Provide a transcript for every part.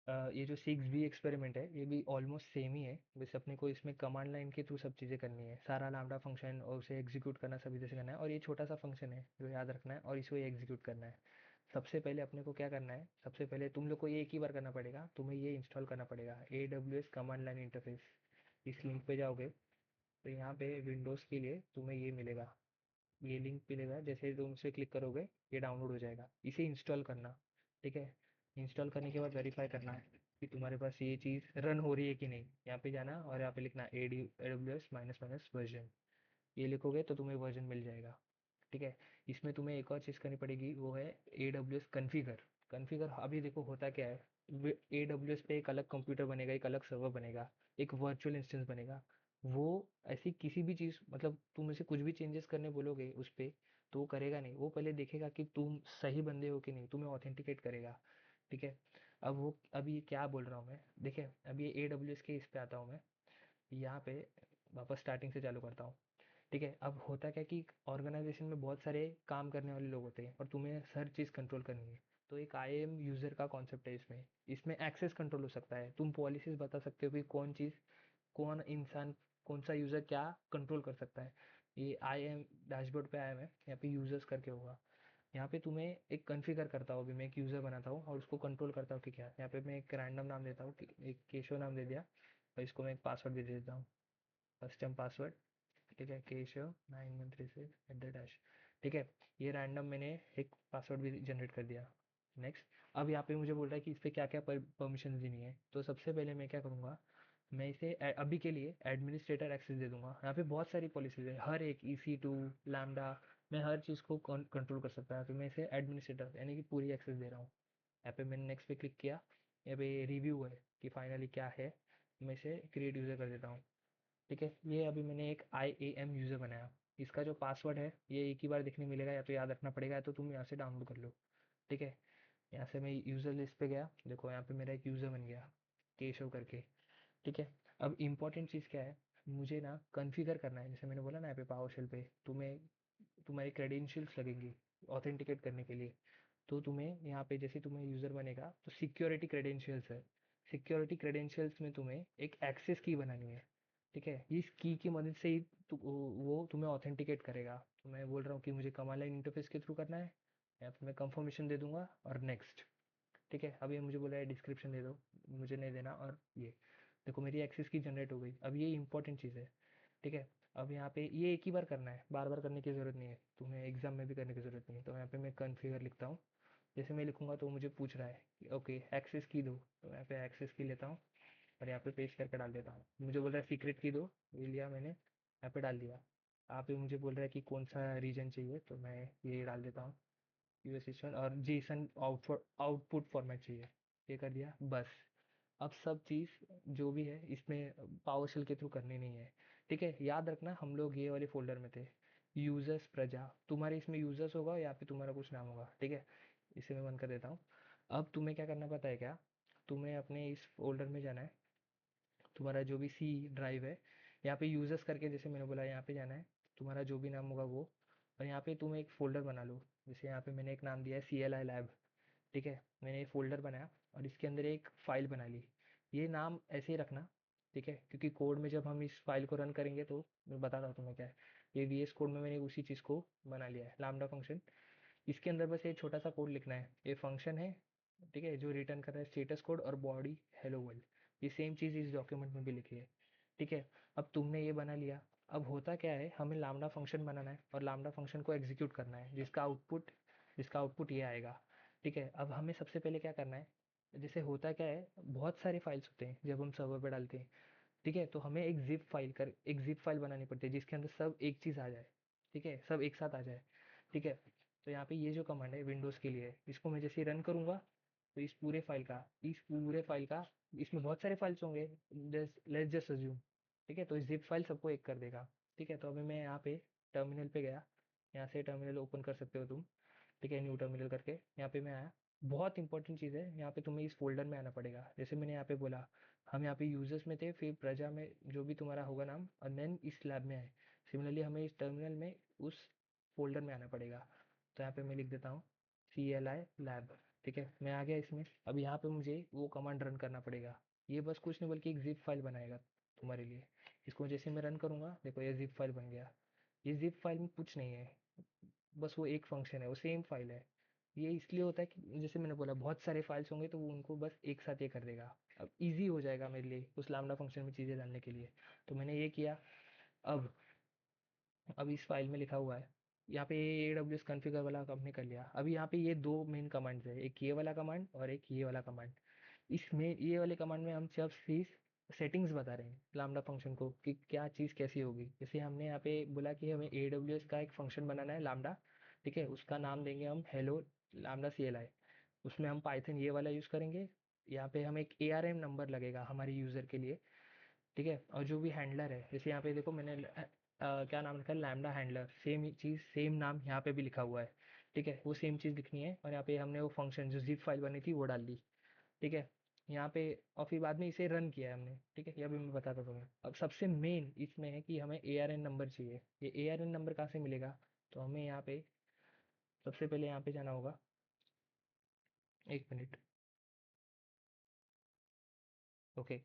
ये जो 6B experiment है ये भी ऑलमोस्ट सेम ही है। बस अपने को इसमें कमांड लाइन के थ्रू सब चीज़ें करनी है, सारा लैम्डा फंक्शन और उसे एग्जीक्यूट करना सभी जैसे करना है, और ये छोटा सा फंक्शन है जो याद रखना है और इसको एग्जीक्यूट करना है। सबसे पहले अपने को क्या करना है, सबसे पहले तुम लोग को ये एक ही बार करना पड़ेगा, तुम्हें ये इंस्टॉल करना पड़ेगा AWS कमांड लाइन इंटरफेस। इस लिंक पे जाओगे तो यहाँ पे विंडोज़ के लिए तुम्हें ये मिलेगा, ये लिंक मिलेगा, जैसे तुम उस पर क्लिक करोगे ये डाउनलोड हो जाएगा, इसे इंस्टॉल करना। ठीक है, इंस्टॉल करने के बाद वेरीफाई करना है कि तुम्हारे पास ये चीज़ रन हो रही है कि नहीं। यहाँ पे जाना और यहाँ पे लिखना AWS माइनस माइनस वर्जन। ये लिखोगे तो तुम्हें वर्जन मिल जाएगा। ठीक है, इसमें तुम्हें एक और चीज़ करनी पड़ेगी, वो है AWS कन्फिगर। कन्फिगर अभी देखो होता क्या है, AWS पे एक अलग कंप्यूटर बनेगा, एक अलग सर्वर बनेगा, एक वर्चुअल इंस्टेंस बनेगा। वो ऐसी किसी भी चीज़, मतलब तुम उसे कुछ भी चेंजेस करने बोलोगे उस पे, तो वो करेगा नहीं। वो पहले देखेगा कि तुम सही बंदे हो कि नहीं, तुम्हें ऑथेंटिकेट करेगा। ठीक है, अब वो अभी क्या बोल रहा हूँ मैं, देखिए अब ये AWS के इस पे आता हूँ मैं, यहाँ पे वापस स्टार्टिंग से चालू करता हूँ। ठीक है, अब होता क्या कि ऑर्गेनाइजेशन में बहुत सारे काम करने वाले लोग होते हैं और तुम्हें हर चीज़ कंट्रोल करनी है। तो एक IAM यूज़र का कॉन्सेप्ट है इसमें। इसमें एक्सेस कंट्रोल हो सकता है, तुम पॉलिसीज बता सकते हो कि कौन चीज़, कौन इंसान, कौन सा यूज़र क्या कंट्रोल कर सकता है। ये IAM डैशबोर्ड पे आया, मैं यहाँ पे यूजर्स करके होगा। यहाँ पे तुम्हें एक कॉन्फ़िगर करता हूँ, अभी मैं एक यूज़र बनाता हूँ और उसको कंट्रोल करता हूँ कि क्या। यहाँ पे मैं एक रैंडम नाम देता हूँ, एक केशव नाम दे दिया, और इसको मैं एक पासवर्ड दे देता हूँ, कस्टम पासवर्ड। ठीक है, केशव 9136 @ ठीक है, ये रैंडम मैंने एक पासवर्ड भी जनरेट कर दिया। नेक्स्ट, अब यहाँ पे मुझे बोल रहा है कि इस पे क्या क्या परमिशन देनी है। तो सबसे पहले मैं क्या करूँगा, मैं इसे अभी के लिए एडमिनिस्ट्रेटर एक्सेस दे दूंगा। यहाँ पे बहुत सारी पॉलिसीज है, हर एक EC2 लैम्डा, मैं हर चीज़ को कंट्रोल कर सकता है। तो मैं इसे एडमिनिस्ट्रेटर यानी कि पूरी एक्सेस दे रहा हूँ। यहाँ पे मैंने नेक्स्ट पे क्लिक किया, यहाँ पे रिव्यू है कि फाइनली क्या है। मैं इसे क्रिएट यूज़र कर देता हूँ। ठीक है, ये अभी मैंने एक IAM यूज़र बनाया। इसका जो पासवर्ड है ये एक ही बार देखने मिलेगा, या तो याद रखना पड़ेगा या तो तुम यहाँ से डाउनलोड कर लो। ठीक है, यहाँ से मैं यूज़र लिस्ट पे गया, देखो यहाँ पे मेरा एक यूज़र बन गया केशव करके। ठीक है, अब इम्पोर्टेंट चीज़ क्या है, मुझे ना कॉन्फ़िगर करना है। जैसे मैंने बोला ना, यहाँ पे पावरशेल पे तुम्हें तुम्हारी क्रेडेंशियल्स लगेंगी ऑथेंटिकेट करने के लिए। तो तुम्हें यहाँ पे जैसे तुम्हें यूज़र बनेगा तो सिक्योरिटी क्रेडेंशियल्स है, सिक्योरिटी क्रेडेंशियल्स में तुम्हें एक एक्सेस की बनानी है। ठीक है, इस की मदद से ही वो तुम्हें ऑथेंटिकेट करेगा। तो मैं बोल रहा हूँ कि मुझे कमांड लाइन इंटरफेस के थ्रू करना है, या फिर मैं कंफर्मेशन दे दूंगा और नेक्स्ट। ठीक है, अब ये मुझे बोला है डिस्क्रिप्शन दे दो, मुझे नहीं देना। और ये देखो मेरी एक्सेस की जनरेट हो गई। अब ये इंपॉर्टेंट चीज़ है। ठीक है, अब यहाँ पे ये एक ही बार करना है, बार बार करने की ज़रूरत नहीं है, तुम्हें एग्जाम में भी करने की ज़रूरत नहीं है। तो यहाँ पे मैं कॉन्फ़िगर लिखता हूँ, जैसे मैं लिखूंगा तो मुझे पूछ रहा है कि ओके एक्सेस की दो, तो यहाँ पे एक्सेस की लेता हूँ और यहाँ पे पेस्ट करके डाल देता हूँ। मुझे बोल रहा है सीक्रेट की दो, ये लिया मैंने, यहाँ पे डाल दिया। आप ये मुझे बोल रहा है कि कौन सा रीजन चाहिए, तो मैं ये डाल देता हूँ यूएसएचवन, और जेसन आउटपुट फॉर्मेट चाहिए, ये कर दिया बस। अब सब चीज़ जो भी है इसमें पावर शेल के थ्रू करनी नहीं है। ठीक है, याद रखना हम लोग ये वाले फोल्डर में थे, यूजर्स प्रजा, तुम्हारे इसमें यूजर्स होगा या फिर तुम्हारा कुछ नाम होगा। ठीक है, इसे मैं बंद कर देता हूँ। अब तुम्हें क्या करना पता है क्या, तुम्हें अपने इस फोल्डर में जाना है, तुम्हारा जो भी सी ड्राइव है, यहाँ पे यूजर्स करके जैसे मैंने बोला यहाँ पे जाना है, तुम्हारा जो भी नाम होगा वो, और यहाँ पे तुम एक फोल्डर बना लो। जैसे यहाँ पे मैंने एक नाम दिया है CLI लैब। ठीक है, मैंने ये फोल्डर बनाया और इसके अंदर एक फाइल बना ली। ये नाम ऐसे ही रखना। ठीक है, क्योंकि कोड में जब हम इस फाइल को रन करेंगे तो मैं बताता हूँ तुम्हें क्या है। ये VS कोड में मैंने उसी चीज़ को बना लिया है, लैम्डा फंक्शन। इसके अंदर बस एक छोटा सा कोड लिखना है, ये फंक्शन है। ठीक है, जो रिटर्न कर रहा है स्टेटस कोड और बॉडी हेलो वर्ल्ड। ये सेम चीज़ इस डॉक्यूमेंट में भी लिखी है। ठीक है, अब तुमने ये बना लिया। अब होता क्या है, हमें लामडा फंक्शन बनाना है और लामडा फंक्शन को एग्जीक्यूट करना है, जिसका आउटपुट ये आएगा। ठीक है, अब हमें सबसे पहले क्या करना है, जैसे होता क्या है बहुत सारे फाइल्स होते हैं जब हम सर्वर पे डालते हैं। ठीक है, तो हमें एक जिप फाइल बनानी पड़ती है जिसके अंदर सब एक चीज़ आ जाए। ठीक है, सब एक साथ आ जाए। ठीक है, तो यहाँ पे ये जो कमांड है विंडोज़ के लिए, इसको मैं जैसे रन करूँगा तो इस पूरे फाइल का इसमें बहुत सारे फाइल्स होंगे, जस्ट लेट्स जस्ट अज्यूम। ठीक है, तो इस जिप फाइल सबको एक कर देगा। ठीक है, तो अभी मैं यहाँ पे टर्मिनल पे गया, यहाँ से टर्मिनल ओपन कर सकते हो तुम। ठीक है, न्यू टर्मिनल करके यहाँ पे मैं आया। बहुत इंपॉर्टेंट चीज़ है, यहाँ पे तुम्हें इस फोल्डर में आना पड़ेगा। जैसे मैंने यहाँ पे बोला, हम यहाँ पे यूजर्स में थे, फिर प्रजा में जो भी तुम्हारा होगा नाम, और देन इस लैब में आए। सिमिलरली हमें इस टर्मिनल में उस फोल्डर में आना पड़ेगा। तो यहाँ पे मैं लिख देता हूँ CLI लैब। ठीक है, मैं आ गया इसमें। अब यहाँ पे मुझे वो कमांड रन करना पड़ेगा। ये बस कुछ नहीं बल्कि एक ज़िप फाइल बनाएगा तुम्हारे लिए। इसको जैसे मैं रन करूँगा, देखो ये ज़िप फाइल बन गया। ये ज़िप फाइल में कुछ नहीं है, बस वो एक फंक्शन है, वो सेम फाइल है। ये इसलिए होता है कि जैसे मैंने बोला बहुत सारे फाइल्स होंगे तो वो उनको बस एक साथ ये कर देगा। अब ईज़ी हो जाएगा मेरे लिए उस लैम्बडा फंक्शन में चीज़ें डालने के लिए। तो मैंने ये किया। अब इस फाइल में लिखा हुआ है, यहाँ पे ए डब्ल्यू एस कॉन्फ़िगर वाला हमने कर लिया। अभी यहाँ पे ये दो मेन कमांड्स है, एक ये वाला कमांड और एक ये वाला कमांड। इसमें ये वाले कमांड में हम सिर्फ सेटिंग्स बता रहे हैं lambda फंक्शन को कि क्या चीज़ कैसी होगी। जैसे हमने यहाँ पे बोला कि हमें ए डब्ल्यू एस का एक फंक्शन बनाना है lambda, ठीक है, उसका नाम देंगे हम हेलो lambda CLI। उसमें हम पाइथन ये वाला यूज़ करेंगे। यहाँ पे हम एक ARM नंबर लगेगा हमारे यूज़र के लिए, ठीक है। और जो भी हैंडलर है, जैसे यहाँ पे देखो मैंने क्या नाम लिखा है, लैम्डा हैंडलर। सेम ही चीज़, सेम नाम यहाँ पे भी लिखा हुआ है, ठीक है। वो सेम चीज़ लिखनी है। और यहाँ पे हमने वो फंक्शन जो जिप फाइल बनी थी वो डाल दी, ठीक है। यहाँ पे और फिर बाद में इसे रन किया है हमने, ठीक है। ये अभी मैं बताता हूँ तुम्हें। अब सबसे मेन इसमें है कि हमें ARN नंबर चाहिए। ये ARN नंबर कहाँ से मिलेगा? तो हमें यहाँ पे सबसे पहले यहाँ पे जाना होगा। एक मिनट। ओके।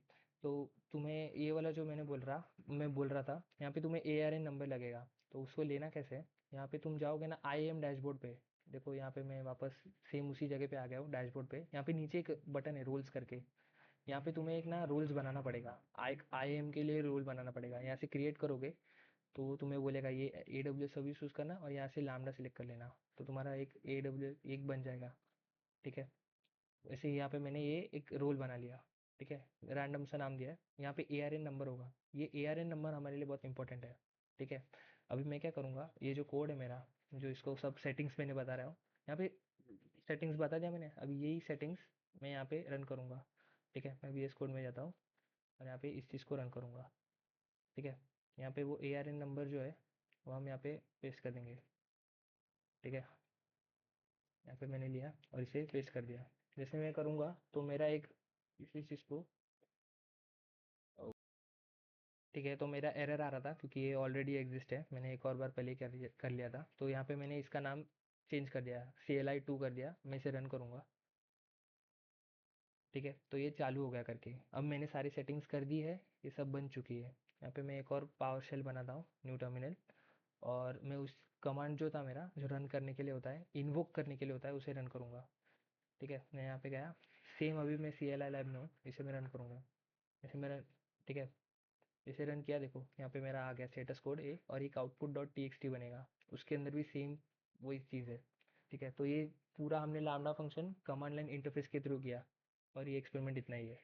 तो तुम्हें ये वाला जो मैं बोल रहा था, यहाँ पे तुम्हें ARN नंबर लगेगा। तो उसको लेना कैसे है? यहाँ पे तुम जाओगे ना IAM डैशबोर्ड पे। देखो यहाँ पे मैं वापस सेम उसी जगह पे आ गया हूँ डैशबोर्ड पे। यहाँ पे नीचे एक बटन है रोल्स करके। यहाँ पे तुम्हें एक ना रोल्स बनाना पड़ेगा। IAM के लिए रोल बनाना पड़ेगा। यहाँ से क्रिएट करोगे तो तुम्हें बोलेगा ये AWS सर्विस यूज़ करना और यहाँ से लैम्बडा सेलेक्ट कर लेना। तो तुम्हारा एक AWS एक बन जाएगा, ठीक है। वैसे ही यहाँ पे मैंने ये एक रोल बना लिया, ठीक है। रैंडम सा नाम दिया है। यहाँ पे ARN नंबर होगा। ये ARN नंबर हमारे लिए बहुत इंपॉर्टेंट है, ठीक है। अभी मैं क्या करूँगा, ये जो कोड है मेरा, जो इसको सब सेटिंग्स मैंने बता रहा हूँ, यहाँ पे सेटिंग्स बता दिया मैंने। अभी यही सेटिंग्स मैं यहाँ पे रन करूँगा, ठीक है। मैं VS कोड में जाता हूँ और यहाँ पे इस चीज़ को रन करूँगा, ठीक है। यहाँ पे वो ARN नंबर जो है वो हम यहाँ पे पेस्ट कर देंगे, ठीक है। यहाँ पे मैंने लिया और इसे पेस्ट कर दिया। जैसे मैं करूँगा तो मेरा एक इसी चीज़ को, ठीक है। तो मेरा एरर आ रहा था क्योंकि ये ऑलरेडी एग्जिस्ट है, मैंने एक और बार पहले कर लिया था। तो यहाँ पे मैंने इसका नाम चेंज कर दिया, CLI 2 कर दिया। मैं इसे रन करूँगा, ठीक है। तो ये चालू हो गया करके। अब मैंने सारी सेटिंग्स कर दी है, ये सब बन चुकी है। यहाँ पे मैं एक और पावर शेल बनाता हूँ, न्यू टर्मिनल। और मैं उस कमांड जो था मेरा, जो रन करने के लिए होता है, इन्वोक करने के लिए होता है, उसे रन करूँगा, ठीक है। मैं यहाँ पे गया। सेम अभी मैं CLI लैब में हूँ, इसे मैं रन करूँगा। इसे मैं रन, ठीक है। इसे रन किया, देखो यहाँ पे मेरा आ गया स्टेटस कोड ए और एक आउटपुट डॉट TXT बनेगा। उसके अंदर भी सेम वही चीज़ है, ठीक है। तो ये पूरा हमने lambda function command line interface के थ्रू किया और ये एक्सपेरिमेंट इतना ही है।